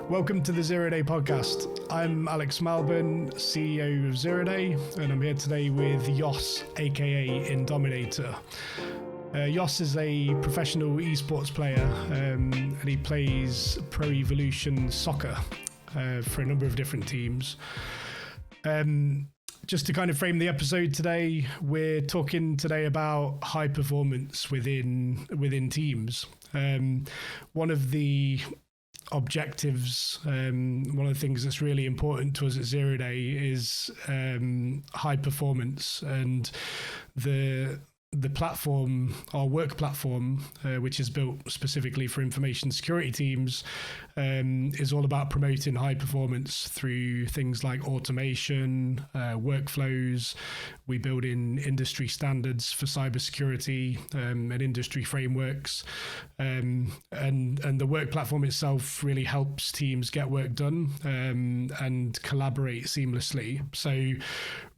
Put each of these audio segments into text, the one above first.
Welcome to the Zero Day Podcast. I'm Alex Malburn, CEO of Zero Day, and I'm here today with Yos, aka Indominator. Yos is a professional esports player, and he plays Pro Evolution Soccer for a number of different teams. Just to kind of frame the episode today, we're talking today about high performance within teams. One of the objectives, one of the things that's really important to us at Zero Day is high performance, and the platform, our work platform, which is built specifically for information security teams, is all about promoting high performance through things like automation, workflows. We build in industry standards for cybersecurity and industry frameworks, and the work platform itself really helps teams get work done and collaborate seamlessly. So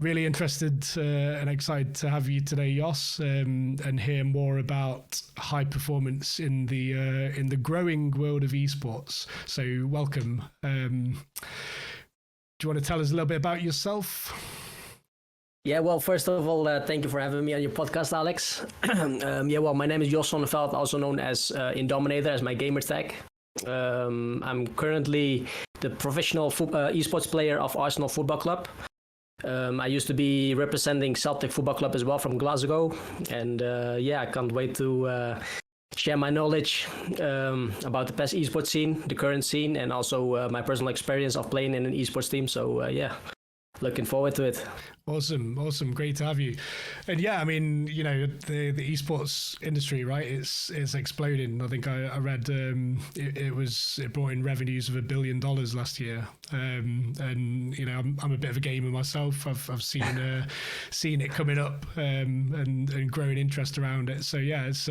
really interested and excited to have you today, Yos, and hear more about high performance in the growing world of esports. So welcome. Do you want to tell us a little bit about yourself? Yeah, well, first of all, thank you for having me on your podcast, Alex. My name is Yos Sonneveld, also known as Indominator, as my gamer tag. I'm currently the professional esports player of Arsenal Football Club. I used to be representing Celtic Football Club as well from Glasgow. And I can't wait to share my knowledge about the past esports scene, the current scene, and also my personal experience of playing in an esports team. So, looking forward to it. Awesome. Great to have you. And yeah, I mean, you know, the esports industry, right? It's exploding. I think I read it brought in revenues of $1 billion last year. And you know, I'm a bit of a gamer myself. I've seen it coming up and growing interest around it. So yeah, it's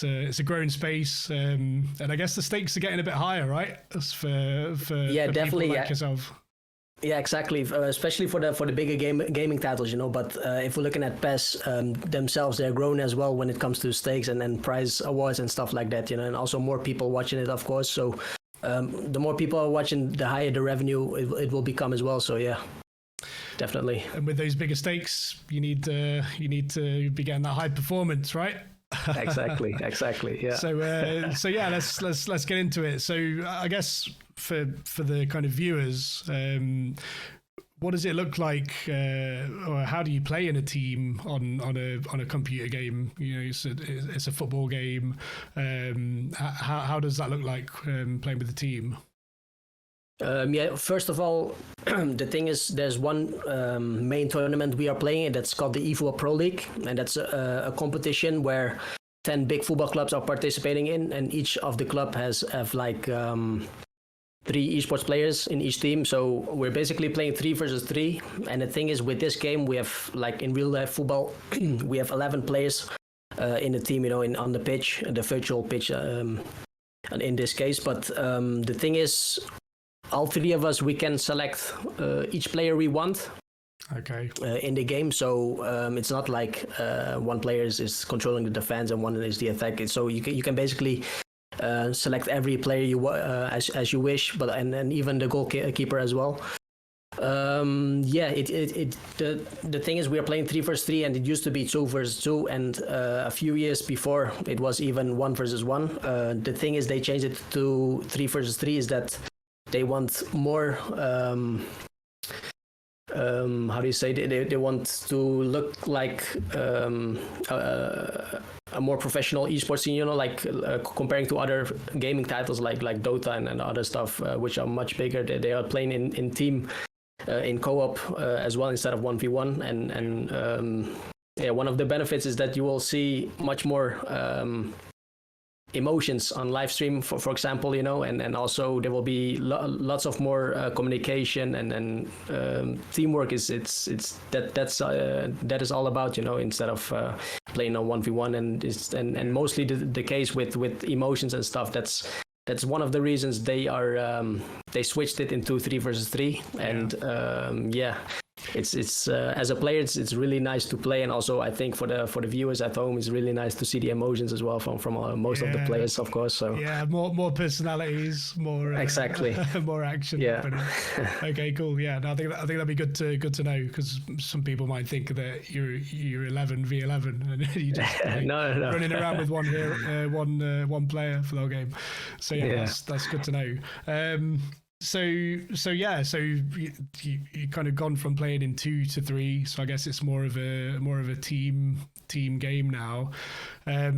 a growing space. And I guess the stakes are getting a bit higher, right? For definitely, people like yourself. Yeah, exactly. Especially for the bigger gaming titles, you know. But if we're looking at PES themselves, they're growing as well when it comes to stakes and prize awards and stuff like that, you know. And also more people watching it, of course. So the more people are watching, the higher the revenue it will become as well. So yeah, definitely. And with those bigger stakes, you need to be getting that high performance, right? Exactly. Yeah. So yeah, let's get into it. So I guess for the kind of viewers, what does it look like, or how do you play in a team on a computer game? You know, it's a football game. How does that look like playing with the team? First of all, the thing is, there's one main tournament we are playing, and that's called the eFootball Pro League, and that's a competition where 10 big football clubs are participating in, and each of the club have like 3 esports players in each team. So we're basically playing 3 versus 3. And the thing is, with this game, we have, like in real life football, we have 11 players in the team, you know, on the pitch, the virtual pitch, in this case. But the thing is, all 3 of us, we can select each player we want. Okay. In the game, so it's not like one player is controlling the defense and one is the attack. So you can basically select every player you as you wish, but and even the goalkeeper as well. The thing is, we are playing 3 versus 3, and it used to be 2 versus 2, and a few years before it was even 1 versus 1. The thing is, they changed it to 3 versus 3. Is that they want more. How do you say? They want to look like a more professional esports scene, you know, like comparing to other gaming titles like Dota and other stuff, which are much bigger. They are playing in team, in co-op as well, instead of 1v1. And one of the benefits is that you will see much more emotions on live stream, for example, you know, and also there will be lots of more communication and teamwork. That is all about, you know, instead of playing on 1v1, and mostly the case with emotions and stuff. That's one of the reasons they switched it into 3 versus 3. And it's as a player, it's really nice to play, and also I think for the viewers at home, it's really nice to see the emotions as well from most of the players, of course. So yeah, more personalities, more exactly, more action. Yeah. Okay, cool. Yeah, no, I think that'd be good to know, because some people might think that you're 11v11 and you just no. running around with one player for the whole game. So yeah. That's good to know. So you kind of gone from playing in 2 to 3. So I guess it's more of a team game now. I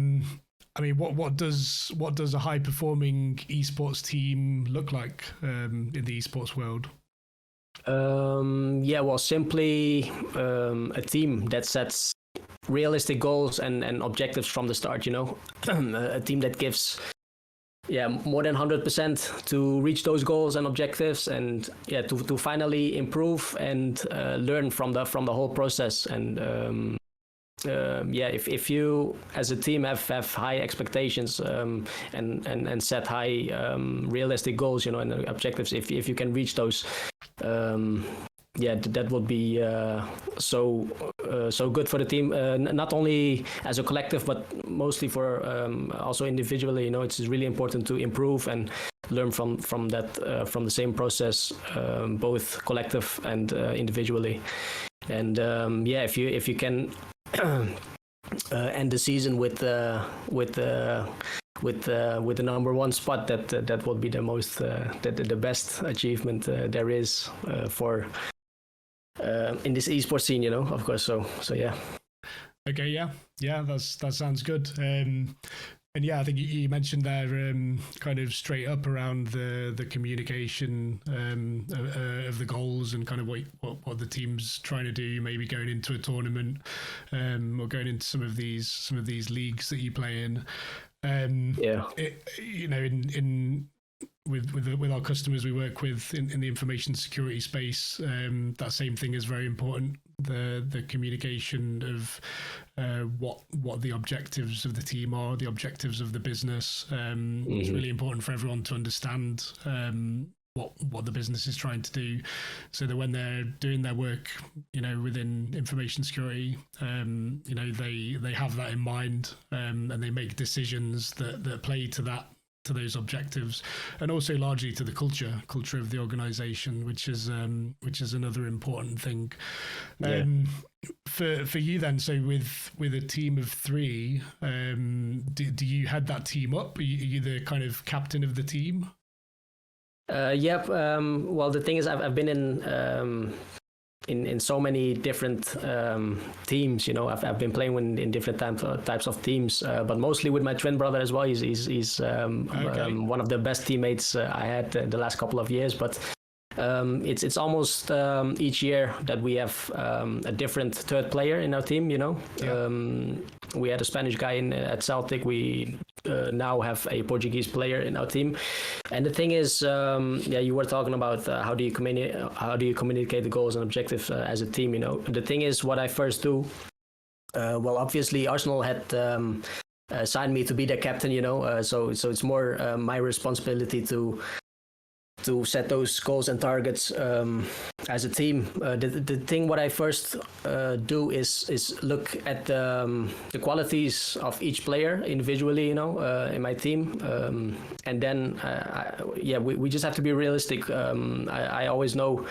mean, what does a high performing esports team look like in the esports world? Well, simply a team that sets realistic goals and objectives from the start. A team that gives more than 100% to reach those goals and objectives, and to finally improve and learn from the whole process. And if you as a team have high expectations and set high realistic goals, and objectives, if you can reach those, that would be so good for the team, not only as a collective, but mostly for also individually. It's really important to improve and learn from the same process, both collective and individually. And if you can end the season with the number one spot, that would be the most the best achievement there is for in this esports scene, of course. So yeah. Okay, yeah, that sounds good. And yeah, I think you mentioned there kind of straight up around the communication of the goals and kind of what the team's trying to do, maybe going into a tournament or going into some of these leagues that you play in. With our customers we work with in the information security space, that same thing is very important. The communication of what the objectives of the team are, the objectives of the business. It's really important for everyone to understand what the business is trying to do, so that when they're doing their work, within information security, they have that in mind, and they make decisions that play to those objectives, and also largely to the culture of the organization, which is another important thing. For you then, so with a team of 3, do you head that team up? Are you the kind of captain of the team? Well, the thing is, I've been in so many different teams. I've been playing in different types of teams, but mostly with my twin brother as well. He's one of the best teammates I had the last couple of years. But it's almost each year that we have a different third player in our team. We had a Spanish guy at Celtic. We now have a Portuguese player in our team. And the thing is, you were talking about how do you communicate the goals and objectives as a team. The thing is, what I first do. Well, obviously, Arsenal had signed me to be their captain. So it's more my responsibility to set those goals and targets as a team. The thing what I first do is look at the qualities of each player individually, in my team, and then we just have to be realistic. I always know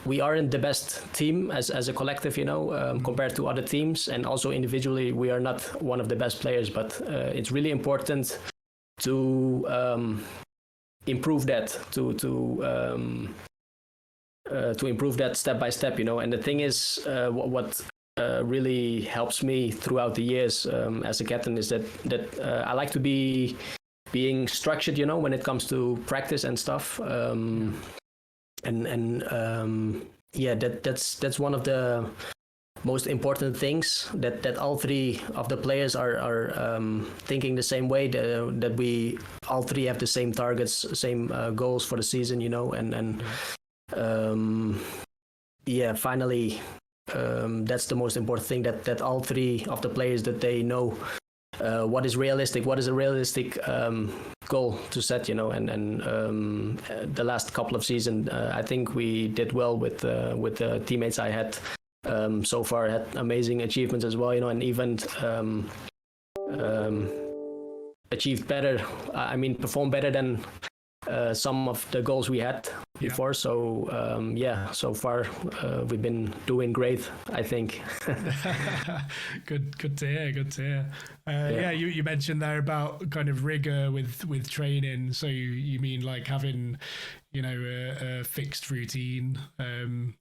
we aren't the best team as a collective, compared to other teams, and also individually we are not one of the best players. But it's really important to improve that, to improve that step by step, and the thing is, what really helps me throughout the years as a captain is that I like to be being structured, when it comes to practice and stuff, that's one of the most important things, that all 3 of the players are thinking the same way, that we all 3 have the same targets, same goals for the season, finally, that's the most important thing, that all 3 of the players, that they know what is realistic, what is a realistic goal to set, and the last couple of seasons, I think we did well with the teammates I had so far. Had amazing achievements as well, and even achieved better, performed better than some of the goals we had before. So so far we've been doing great, I think. Good to hear. You mentioned there about kind of rigor with training. So you mean like having a fixed routine?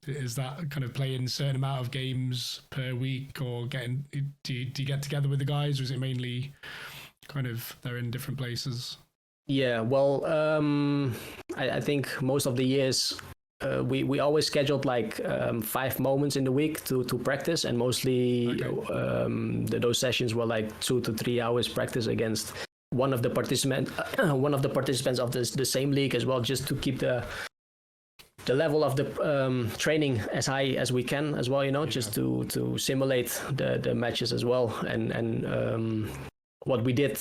Is that kind of playing a certain amount of games per week, or do you get together with the guys, or is it mainly kind of they're in different places? Yeah, well, I think most of the years we always scheduled like 5 moments in the week to practice, and mostly those sessions were like 2 to 3 hours practice against one of the participants of the same league as well, just to keep the level of the training as high as we can as well, just to simulate the matches as well. And what we did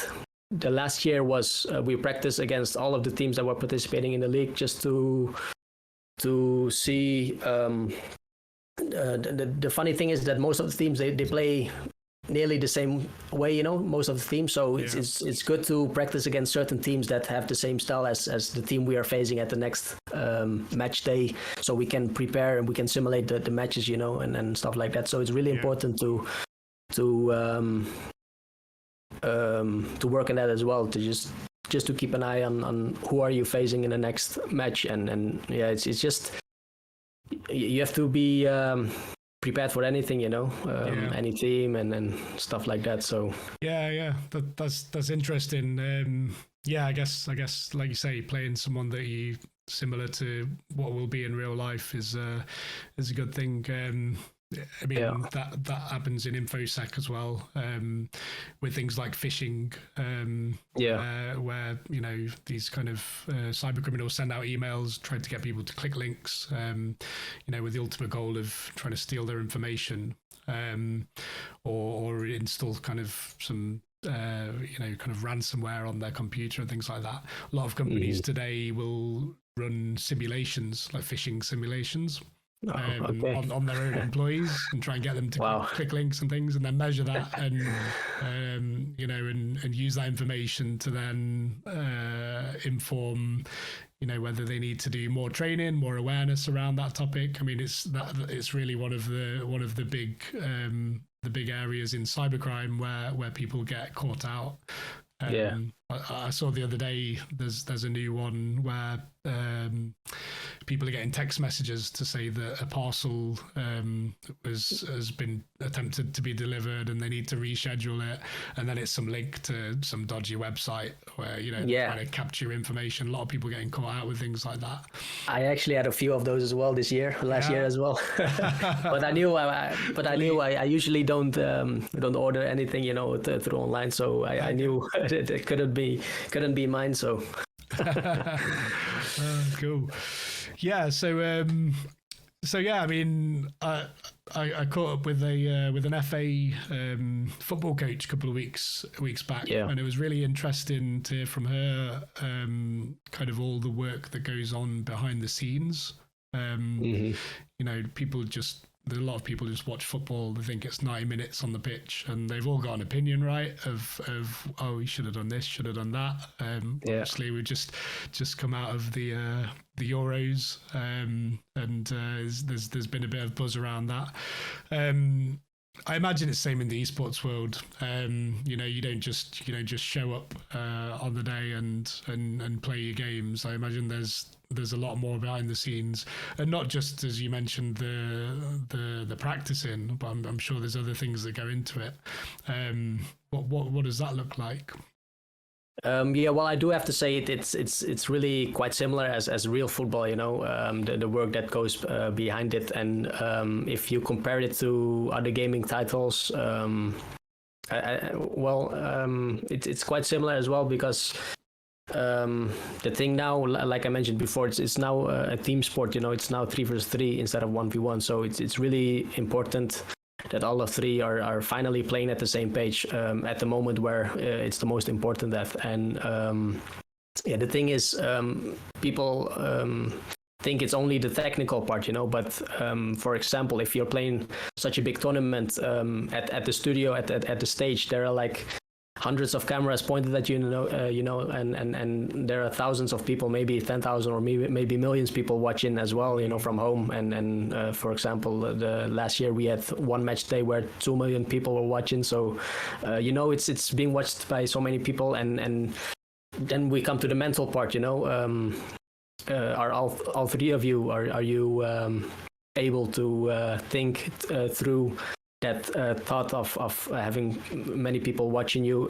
the last year was we practiced against all of the teams that were participating in the league, just to see. The funny thing is that most of the teams they play nearly the same way, most of the teams. So it's good to practice against certain teams that have the same style as the team we are facing at the next match day, so we can prepare and we can simulate the matches, and stuff like that. So it's really important to work on that as well, to just to keep an eye on who are you facing in the next match, and it's just you have to be prepared for anything, any team and stuff like that. So that's interesting. I guess like you say, playing someone that you similar to what will be in real life is a good thing. That happens in InfoSec as well, with things like phishing, where these kind of cyber criminals send out emails trying to get people to click links, with the ultimate goal of trying to steal their information, or install kind of some kind of ransomware on their computer and things like that. A lot of companies today will run simulations, like phishing simulations, on their own employees, and try and get them to click links and things, and then measure that and and use that information to then inform whether they need to do more training, more awareness around that topic. I mean, it's really one of the big areas in cybercrime where people get caught out. I saw the other day there's a new one where people are getting text messages to say that a parcel has been attempted to be delivered and they need to reschedule it, and then it's some link to some dodgy website where trying to capture information. A lot of people getting caught out with things like that. I actually had a few of those as well last year as well. But I knew I usually don't order anything through online, so I knew it couldn't be mine. So cool. I mean, I caught up with an FA football coach a couple of weeks back, and it was really interesting to hear from her kind of all the work that goes on behind the scenes. A lot of people just watch football. They think it's 90 minutes on the pitch, and they've all got an opinion, right? Of he should have done this, should have done that. Obviously, we just come out of the Euros, and there's been a bit of buzz around that. I imagine it's the same in the esports world. You don't just show up on the day and play your games. I imagine there's a lot more behind the scenes, and not just, as you mentioned, the practicing, but I'm sure there's other things that go into it. What does that look like? Well, I do have to say it's really quite similar as real football, the work that goes behind it. And if you compare it to other gaming titles, it's quite similar as well, because the thing now, like I mentioned before, it's now a team sport. It's now 3 versus 3 instead of 1v1. So it's really important that all of three are finally playing at the same page at the moment where it's the most important. And the thing is, people think it's only the technical part, but for example, if you're playing such a big tournament at the studio, at the stage, there are like hundreds of cameras pointed at you, and there are thousands of people, maybe 10,000 or maybe millions people watching as well, from home. And for example, the last year we had one match day where 2 million people were watching. So, it's being watched by so many people, and then we come to the mental part. Are all three of you are you able to think through that thought of having many people watching you,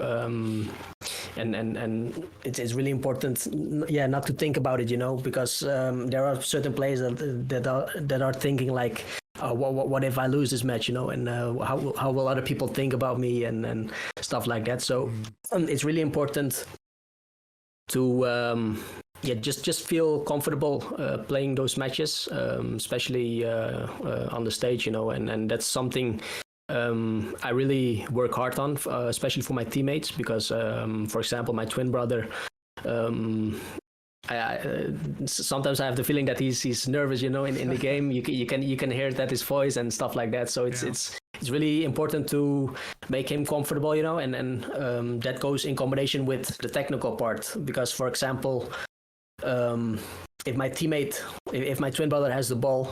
and it's really important, not to think about it, because there are certain players that are thinking like, what if I lose this match, and how will other people think about me, and stuff like that. So it's really important to just feel comfortable playing those matches, especially on the stage, and that's something I really work hard on, especially for my teammates, because for example, my twin brother, I sometimes I have the feeling that he's nervous, in the game. You can hear that his voice and stuff like that. So it's really important to make him comfortable, and that goes in combination with the technical part, because for example, if my twin brother has the ball,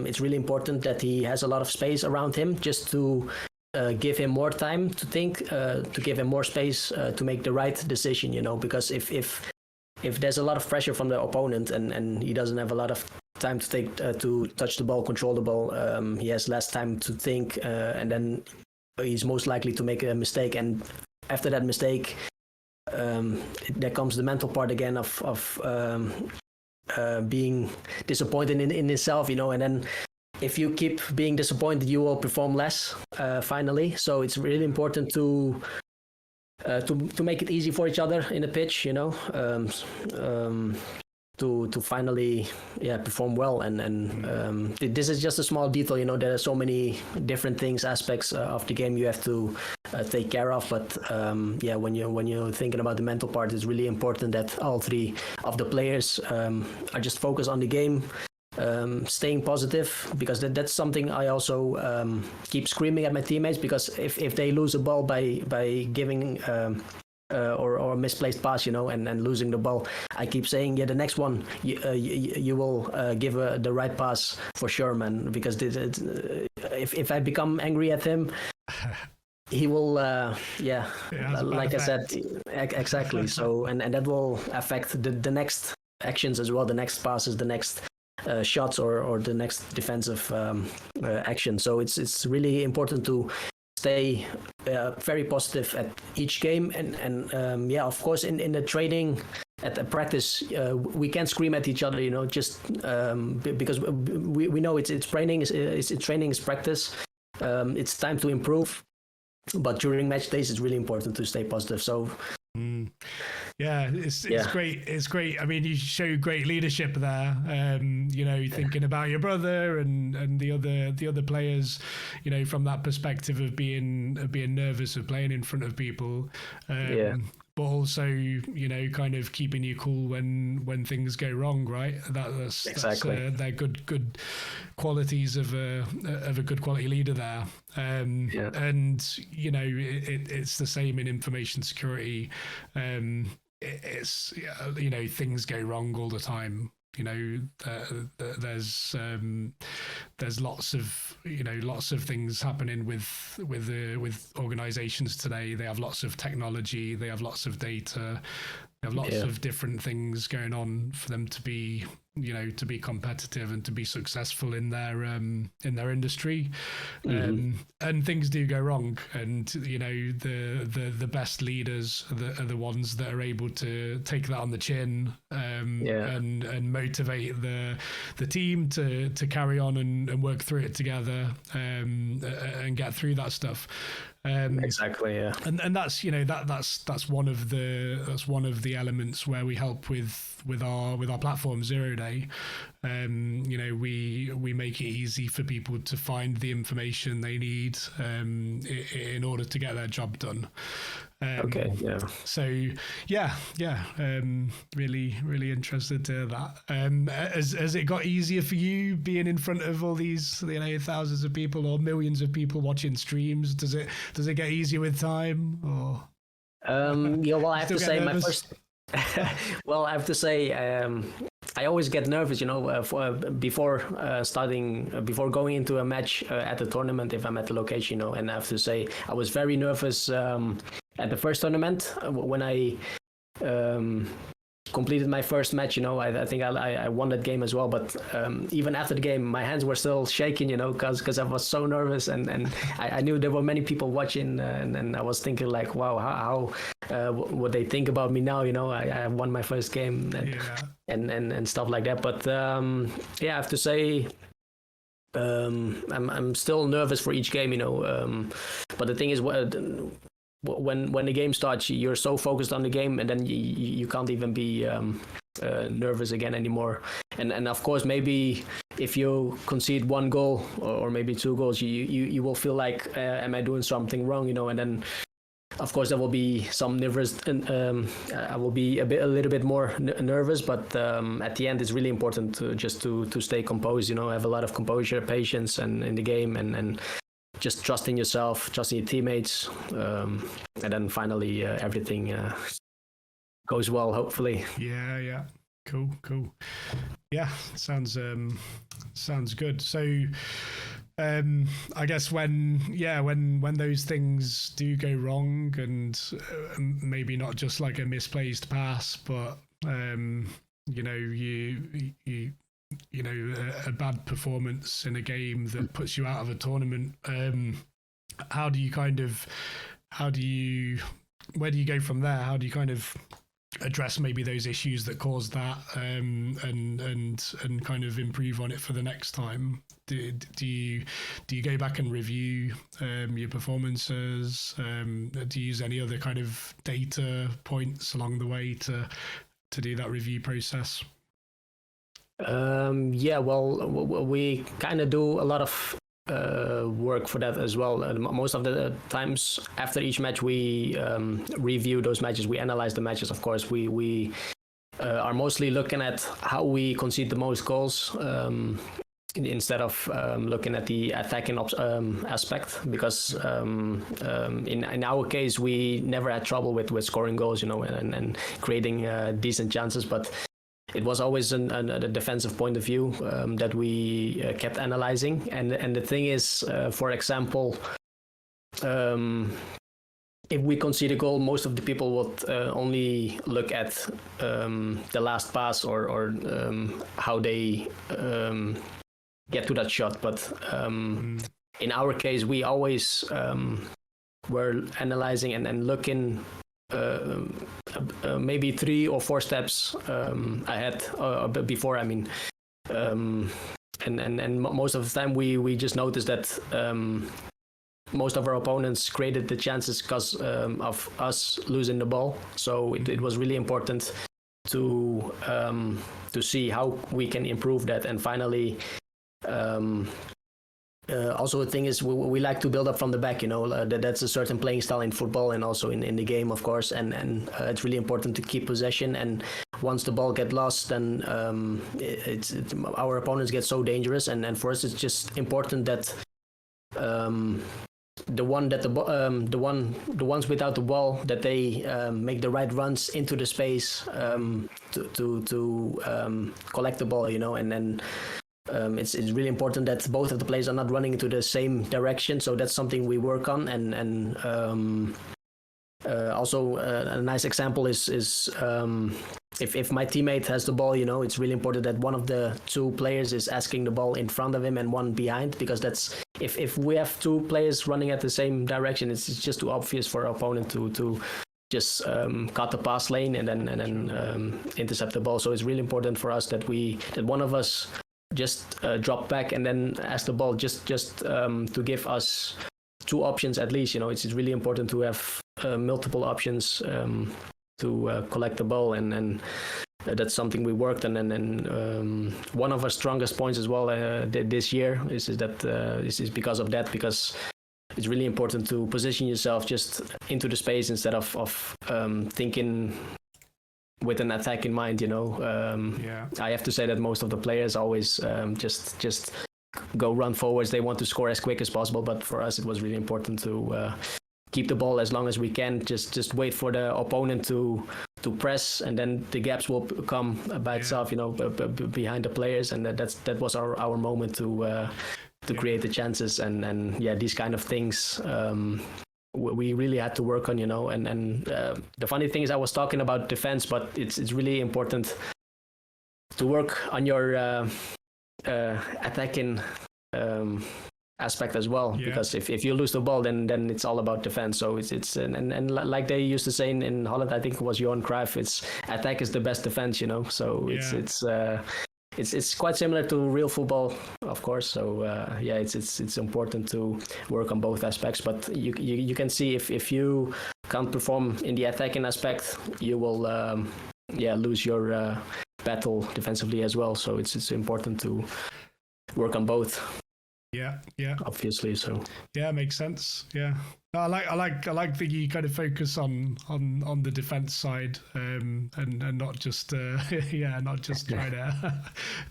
it's really important that he has a lot of space around him, just to give him more time to think, to give him more space to make the right decision, because if there's a lot of pressure from the opponent and he doesn't have a lot of time to take to touch the ball, control the ball, he has less time to think, and then he's most likely to make a mistake. And after that mistake, there comes the mental part again of being disappointed in himself, and then if you keep being disappointed, you will perform less finally. So it's really important to make it easy for each other in the pitch, to finally perform well. And this is just a small detail, there are so many different aspects of the game you have to take care of, but when you're thinking about the mental part, it's really important that all three of the players are just focused on the game, staying positive, because that's something I also keep screaming at my teammates, because if they lose a ball by giving or a misplaced pass, and losing the ball, I keep saying, the next one you will give the right pass for sure, man, because if I become angry at him, he will like I said, exactly. So and that will affect the next actions as well, the next passes, the next shots, or the next defensive action. So it's really important to stay very positive at each game, and of course in the training, at the practice, we can't scream at each other, just because we know it's training, it's training, is practice, it's time to improve, but during match days it's really important to stay positive. So it's great. It's great. I mean, you show great leadership there. Thinking about your brother and the other players. From that perspective of being nervous of playing in front of people. But also, kind of keeping you cool when things go wrong, right? That's exactly. They're good qualities of a good quality leader there. And it's the same in information security. It's things go wrong all the time. There's lots of things happening with organizations today. They have lots of technology, they have lots of data, they have lots of different things going on for them to be competitive and to be successful in their industry. And things do go wrong, and the best leaders are the ones that are able to take that on the chin, and motivate the team to carry on and work through it together, and get through that stuff. Exactly, yeah. And that's that's one of the elements where we help with our platform 0 Day, We make it easy for people to find the information they need in order to get their job done. Okay, yeah. So really, really interested to hear that. Has it got easier for you being in front of all these, thousands of people or millions of people watching streams? Does it get easier with time, or? Well, I have to say nervous? my first. Well, I have to say, I always get nervous, before going into a match at the tournament, if I'm at the location, and I have to say, I was very nervous at the first tournament when I completed my first match. I think I won that game as well, but even after the game, my hands were still shaking, because I was so nervous, and I knew there were many people watching, and I was thinking like, wow, how would they think about me now? I won my first game, and stuff like that. But I have to say, I'm still nervous for each game, but the thing is, when the game starts, you're so focused on the game, and then you can't even be nervous again anymore. And of course, maybe if you concede one goal or maybe two goals, you will feel like, am I doing something wrong? And then of course there will be some nervous, and I will be a little bit more nervous. But at the end, it's really important to stay composed. Have a lot of composure, patience, and in the game, and just trusting yourself, trusting your teammates, and then finally everything goes well, hopefully. Yeah. Cool. Yeah, sounds good. So I guess when those things do go wrong, and maybe not just like a misplaced pass, but a bad performance in a game that puts you out of a tournament, where do you go from there? How do you kind of address maybe those issues that caused that, and kind of improve on it for the next time? Do you go back and review your performances? Do you use any other kind of data points along the way to do that review process? We kind of do a lot of work for that as well. Most of the times after each match, we review those matches. We analyze the matches. Of course, we are mostly looking at how we concede the most goals, instead of looking at the attacking aspect, because in our case, we never had trouble with scoring goals, and creating decent chances, but it was always a defensive point of view that we kept analyzing. And the thing is, for example, if we concede a goal, most of the people would only look at the last pass or how they get to that shot. But in our case, we always were analyzing and looking maybe 3 or 4 steps ahead, before. And most of the time we just noticed that most of our opponents created the chances because of us losing the ball. So it was really important to see how we can improve that. And finally, also the thing is, we like to build up from the back, that's a certain playing style in football and also in the game, of course, and it's really important to keep possession. And once the ball gets lost, then our opponents get so dangerous, and for us it's just important that the ones without the ball, that they make the right runs into the space to collect the ball, and then it's really important that both of the players are not running into the same direction. So that's something we work on. And also a nice example is if my teammate has the ball, it's really important that one of the 2 players is asking the ball in front of him and one behind, because that's if we have 2 players running at the same direction, it's just too obvious for our opponent to just cut the pass lane and then intercept the ball. So it's really important for us that one of us just drop back and then ask the ball, just to give us 2 options at least. It's really important to have multiple options to collect the ball. And that's something we worked on. And then one of our strongest points as well this year is because of that, because it's really important to position yourself just into the space instead of thinking with an attack in mind. I have to say that most of the players always just go run forwards. They want to score as quick as possible, but for us it was really important to keep the ball as long as we can, just wait for the opponent to press, and then the gaps will come by itself, behind the players. And that was our moment to create the chances. And these kind of things we really had to work on, and the funny thing is, I was talking about defense, but it's really important to work on your attacking aspect as well, because if you lose the ball, then it's all about defense. So it's and like they used to say in Holland, I think it was Johan Cruyff, it's attack is the best defense, so it's quite similar to real football, of course. So it's important to work on both aspects. But you can see if you can't perform in the attacking aspect, you will lose your battle defensively as well. So it's important to work on both. Obviously. So makes sense. I like that you kind of focus on the defense side, and not just not just trying to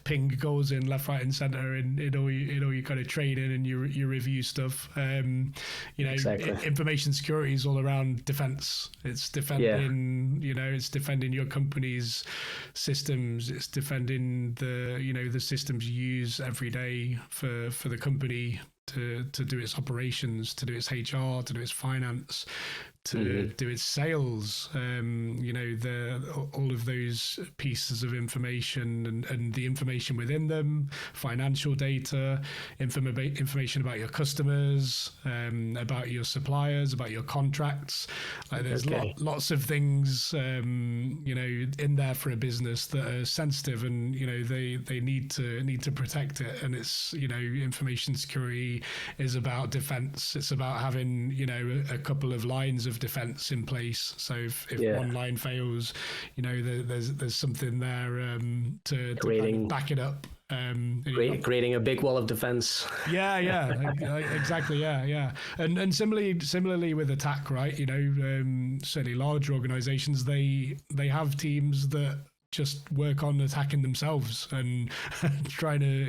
ping goals in left, right, and center in all your kind of training and your review stuff. Exactly. Information security is all around defense. It's defending it's defending your company's systems. It's defending the systems you use every day for the company to do its operations, to do its HR, to do its finance, to do its sales. All of those pieces of information and the information within them, financial data, information about your customers, about your suppliers, about your contracts. There's lots of things in there for a business that are sensitive, and they need to protect it. And it's information security is about defense. It's about having a couple of lines of defense in place. So if one line fails, there's something there to kind of back it up. Creating a big wall of defense. Exactly. And similarly with attack, right? Certainly larger organizations, they have teams that just work on attacking themselves and trying to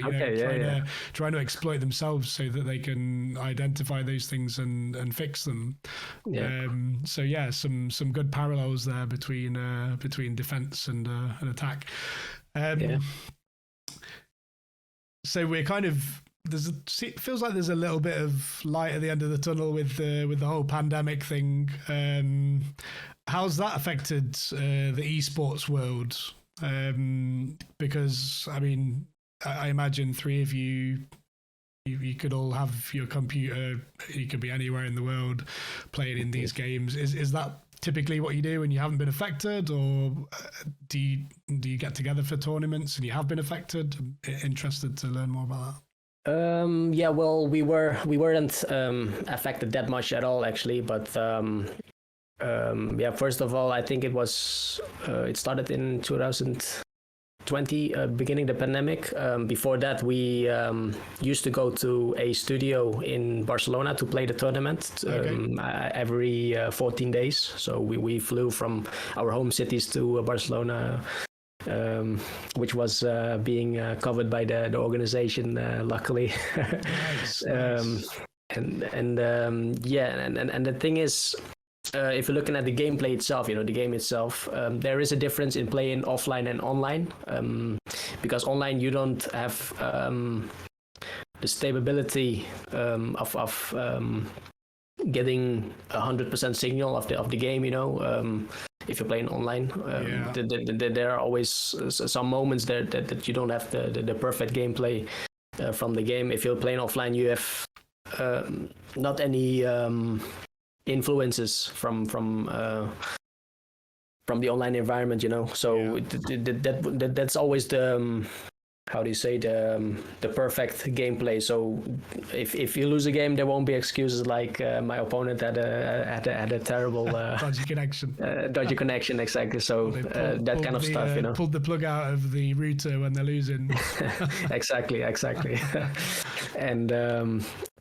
exploit themselves so that they can identify those things and fix them. Some good parallels there between defense and attack. So we're kind of it feels like there's a little bit of light at the end of the tunnel with the whole pandemic thing. How's that affected the esports world? Because I imagine three of you could all have your computer. You could be anywhere in the world playing in these games. Is that typically what you do when you haven't been affected, or do you get together for tournaments and you have been affected? I'm interested to learn more about that. Well, we weren't affected that much at all, actually, but first of all, I think it started in 2020, beginning the pandemic. Before that, we used to go to a studio in Barcelona to play the tournament every 14 days. So we flew from our home cities to Barcelona, which was being covered by the organization, luckily. Nice. And the thing is, if you're looking at the gameplay itself, the game itself, there is a difference in playing offline and online, because online you don't have the stability of getting 100% signal of the game. If you're playing online, there are always some moments there that you don't have the perfect gameplay from the game. If you're playing offline, you have not any influences from the online environment, so that's always the how do you say, the perfect gameplay. So if you lose a game, there won't be excuses like my opponent had a terrible dodgy connection. Dodgy connection, exactly. So that kind of stuff, you know. Pulled the plug out of the router when they're losing. exactly. And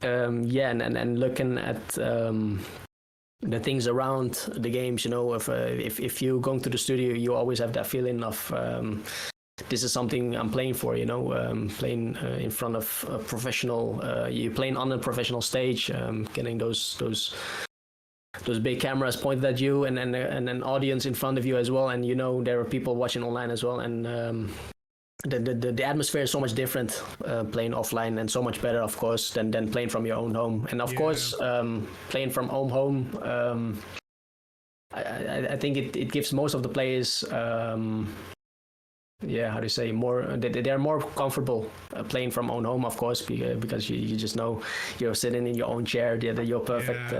and looking at the things around the games, you know, if you going to the studio, you always have that feeling of this is something I'm playing for, you know, playing in front of a professional, you playing on a professional stage, getting those big cameras pointed at you and an audience in front of you as well, and you know there are people watching online as well, and the atmosphere is so much different playing offline, and so much better, of course, than playing from your own home. And of course, playing from home, I think it gives most of the players how do you say, more, they're more comfortable playing from own home, of course, because you just know you're sitting in your own chair, your perfect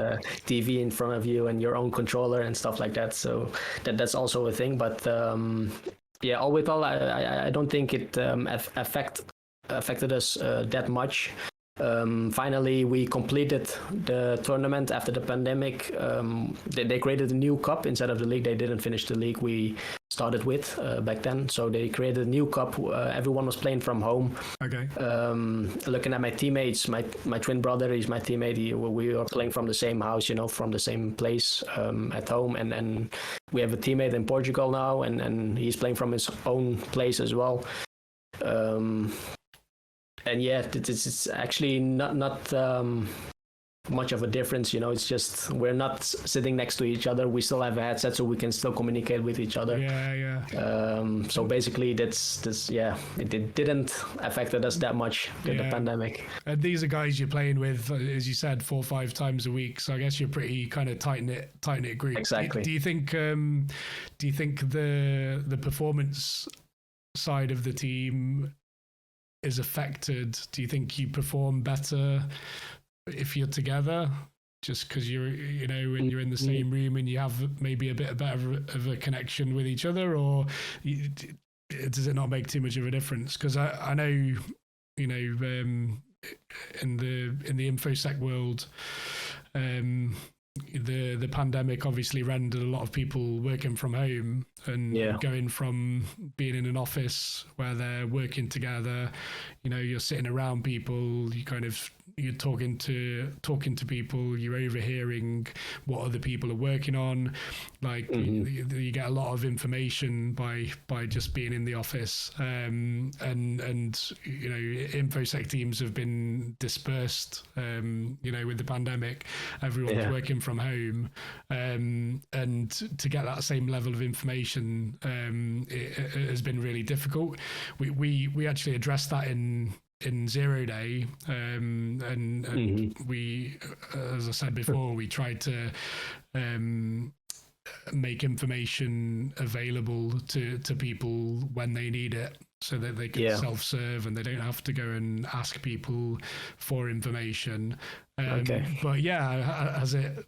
TV in front of you, and your own controller and stuff like that. So that's also a thing. But all with all, I don't think it affected us that much. Finally, we completed the tournament after the pandemic. They created a new cup instead of the league. They didn't finish the league we started with back then. So they created a new cup. Everyone was playing from home. Okay. Looking at my teammates, my twin brother, he's my teammate. We are playing from the same house, you know, from the same place at home. And we have a teammate in Portugal now, and he's playing from his own place as well. And it's actually not much of a difference, you know. It's just we're not sitting next to each other. We still have a headset, so we can still communicate with each other. So basically, it didn't affected us that much with the pandemic. And these are guys you're playing with, as you said, 4 or 5 times a week. So I guess you're pretty kind of tight knit group. Exactly. Do you think the performance side of the team is affected? Do you think you perform better if you're together, just because you know, when you're in the same room and you have maybe a bit better of a connection with each other, or does it not make too much of a difference? Because I know, you know, in the infosec world, the pandemic obviously rendered a lot of people working from home, and going from being in an office where they're working together, you know, you're sitting around people, you're talking to people, you're overhearing what other people are working on. Like you get a lot of information by just being in the office, and you know, infosec teams have been dispersed, you know, with the pandemic. Everyone's working from home, and to get that same level of information, it has been really difficult. We actually addressed that in 0 Day, and we, as I said before, we tried to make information available to people when they need it, so that they can self-serve and they don't have to go and ask people for information. But has it?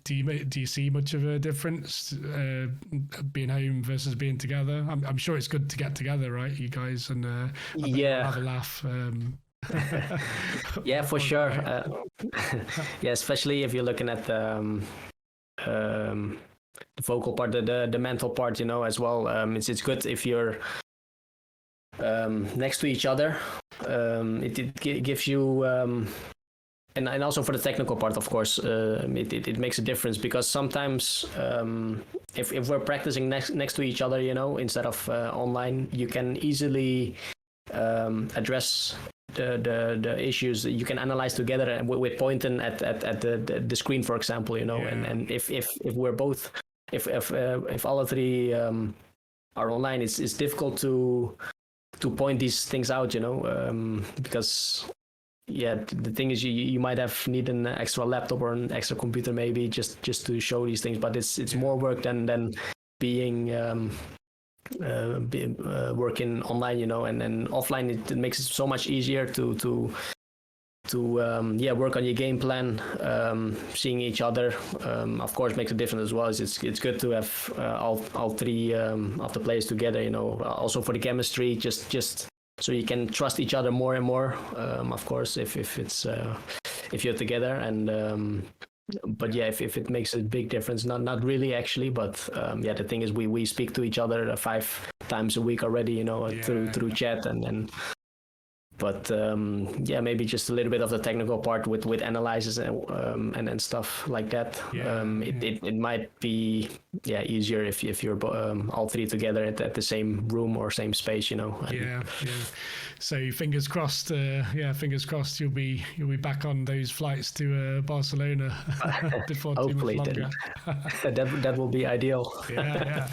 Do you see much of a difference being home versus being together? I'm sure it's good to get together, right, you guys, and have a laugh. For sure. Especially if you're looking at the vocal part, the mental part, you know, as well. It's good if you're next to each other. It gives you, and also for the technical part, of course, it makes a difference, because sometimes if we're practicing next to each other, you know, instead of online, you can easily address the issues. You can analyze together, and with pointing at the screen, for example, you know. And if we're both, if all three are online, it's difficult to point these things out, you know, because the thing is, you might need an extra laptop or an extra computer maybe just to show these things, but it's more work than being working online, you know. And then offline, it makes it so much easier to work on your game plan. Seeing each other, of course, makes a difference as well. It's good to have all three of the players together, you know. Also for the chemistry, just so you can trust each other more and more. Of course, if it's if you're together, and but yeah, if it makes a big difference, not really actually, but yeah, the thing is we speak to each other 5 times a week already, you know, through chat, and but yeah, maybe just a little bit of the technical part with analysis and stuff like that. It might be easier if you're all three together at the same room or same space, you know. Yeah. So fingers crossed. Fingers crossed. You'll be back on those flights to Barcelona before too much longer. that will be ideal. Yeah.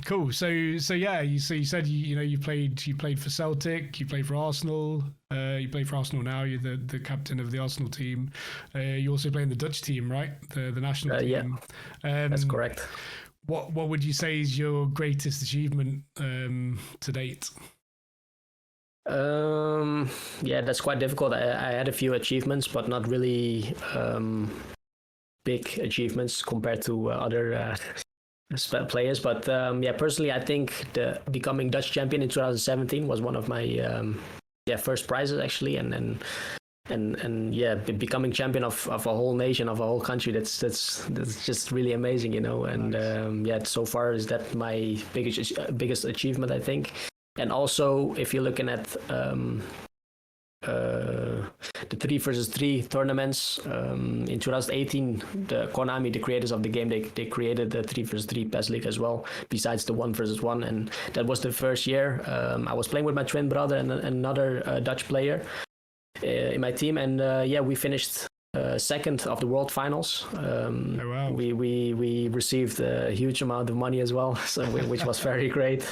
Cool. So yeah, you said you played for Celtic, you played for Arsenal, you play for Arsenal now. You're the captain of the Arsenal team. You also play in the Dutch team, right? The national team. Yeah, that's correct. What would you say is your greatest achievement to date? Yeah, that's quite difficult. I had a few achievements, but not really big achievements compared to other players. But yeah, personally, I think becoming Dutch champion in 2017 was one of my first prizes actually, and yeah, becoming champion of a whole nation, of a whole country, that's just really amazing, you know. And yeah, so far is that my biggest achievement, I think. And also, if you're looking at the 3-versus-3 tournaments in 2018, the Konami, the creators of the game, they created the 3-versus-3 PES League as well, besides the 1-versus-1, and that was the first year. I was playing with my twin brother and another Dutch player in my team, and yeah, we finished second of the World Finals. Oh, wow. We received a huge amount of money as well, so which was very great.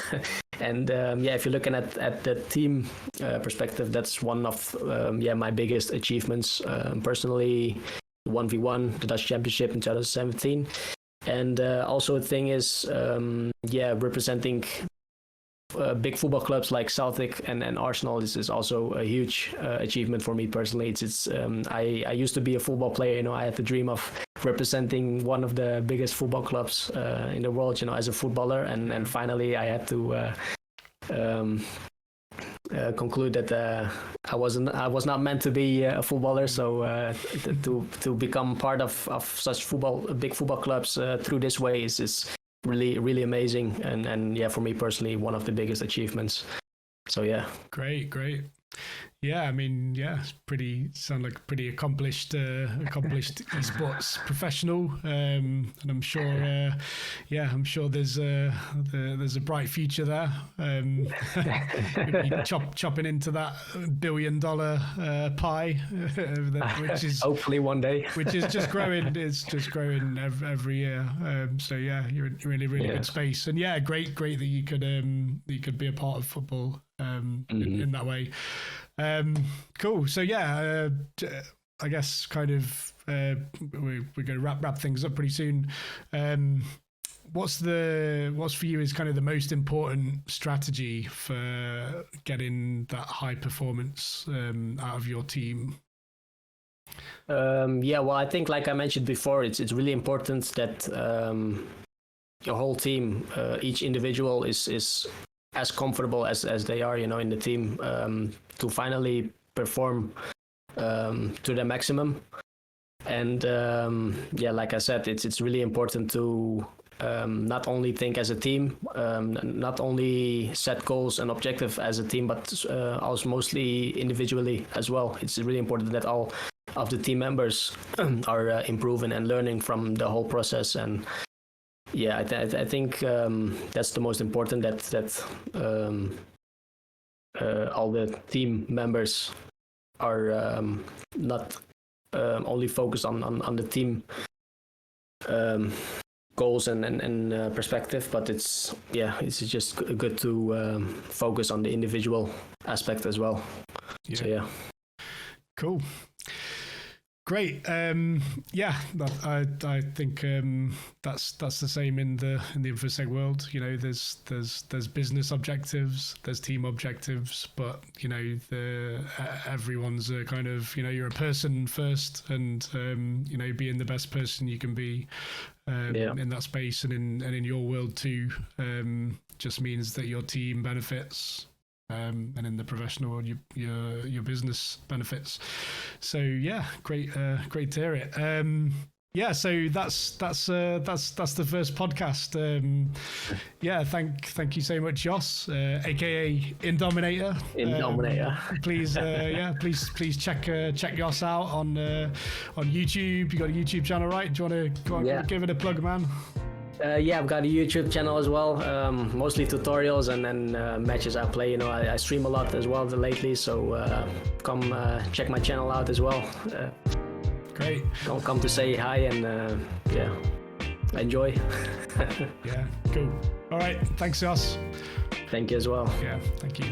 And yeah, if you're looking at the team perspective, that's one of my biggest achievements personally. 1v1, the Dutch Championship in 2017, and also the thing is, representing big football clubs like Celtic and Arsenal is also a huge achievement for me personally. I used to be a football player, you know. I had the dream of representing one of the biggest football clubs in the world, you know, as a footballer, and finally I had to conclude that I was not meant to be a footballer. So to become part of such big football clubs through this way is really amazing, and yeah, for me personally, one of the biggest achievements. So yeah. Great. Yeah, I mean, yeah, sound like a pretty accomplished esports professional, and I'm sure, there's a bright future there. Chopping into that $1 billion pie, which is hopefully one day, which is just growing. It's just growing every year. So yeah, you're in really good space, and yeah, great that you could be a part of football in that way. Cool. So yeah, I guess kind of we're going to wrap things up pretty soon. What's for you is kind of the most important strategy for getting that high performance out of your team? Yeah, well, I think, like I mentioned before, it's really important that your whole team, each individual is as comfortable as they are, you know, in the team, to finally perform to their maximum. And yeah, like I said, it's really important to not only think as a team, not only set goals and objectives as a team, but also mostly individually as well. It's really important that all of the team members are improving and learning from the whole process. And yeah, I think that's the most important, that all the team members are not only focused on the team goals and perspective, but it's just good to focus on the individual aspect as well. So yeah. Cool. Great. I think that's the same in the InfoSec world. You know, there's business objectives, there's team objectives, but you know, everyone's a kind of, you know, you're a person first, and you know, being the best person you can be in that space and in your world too, just means that your team benefits. And in the professional world, your business benefits. So yeah, great to hear it. So that's the first podcast. Thank you so much, Yos, aka Indominator. Please check Yos out on YouTube. You got a YouTube channel, right? Do you want to give it a plug, man? I've got a YouTube channel as well, mostly tutorials and then matches I play. You know, I stream a lot as well lately, so come check my channel out as well. Great. Come to say hi and enjoy. Yeah, cool. All right, thanks, Yos. Thank you as well. Yeah, thank you.